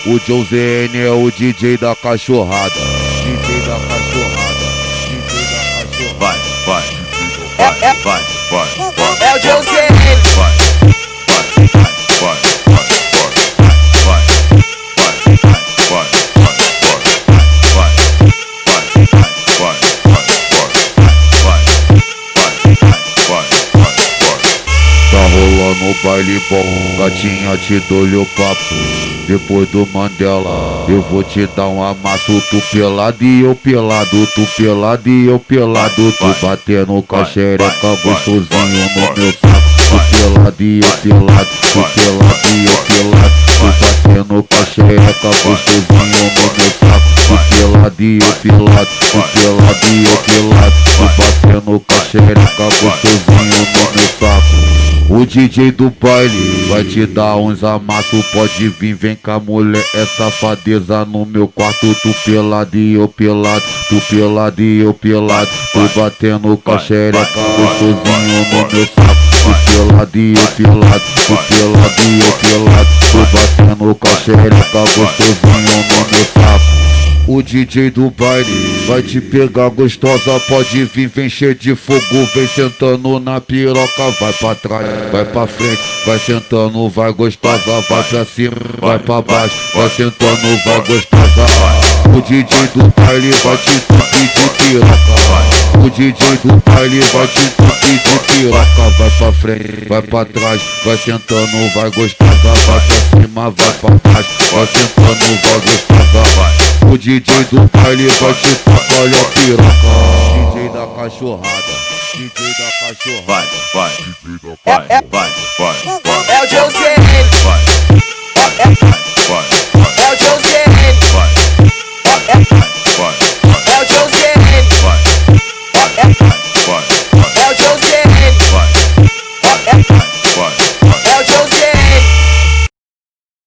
O John ZN é o DJ da cachorrada. DJ da cachorrada. DJ da cachorrada. Vai, vai, vai, vai, vai. É o John ZN. Vai, vai, vai, vai, vai, Tá rolando um baile bom, gatinha, te dou-lhe o papo. Depois do Mandela, eu vou te dar um amasso. Tu pelado e eu pelado, tu pelado e eu pelado. Tu batendo com a xereca gostosinho no meu saco. Tu pelado e eu pelado, tu pelado e eu pelado. Tu batendo com a xereca gostosinho no meu saco. Tu pelado e eu pelado, tu pelado e eu pelado. Tu batendo com a xereca gostosinho no meu saco. O DJ do baile vai te dar uns amassos. Pode vir, vem cá mulher, é safadeza no meu quarto. Tu pelado e eu pelado, tu pelado e eu pelado. Tu batendo com a xereca gostosinho no meu saco. Tu pelado e eu pelado, tu pelado e eu pelado. Tu batendo com a xereca gostosinho no meu saco. O DJ do baile vai te pegar gostosa, pode vir, vem cheio de fogo, vem sentando na piroca, vai pra trás, vai pra frente, vai sentando, vai gostosa, vai pra cima, vai pra baixo, vai sentando, vai gostosa. O DJ do baile vai te entupir de piroca, o DJ do baile vai te entupir de piroca, vai pra frente, vai pra trás, vai sentando, vai gostosa, vai pra cima, vai pra baixo, vai sentando, vai gostosa. O DJ do baile vai te tacar a piroca. DJ da cachorrada, DJ da cachorrada. vai, vai, vai, vai, vai. É o John ZN.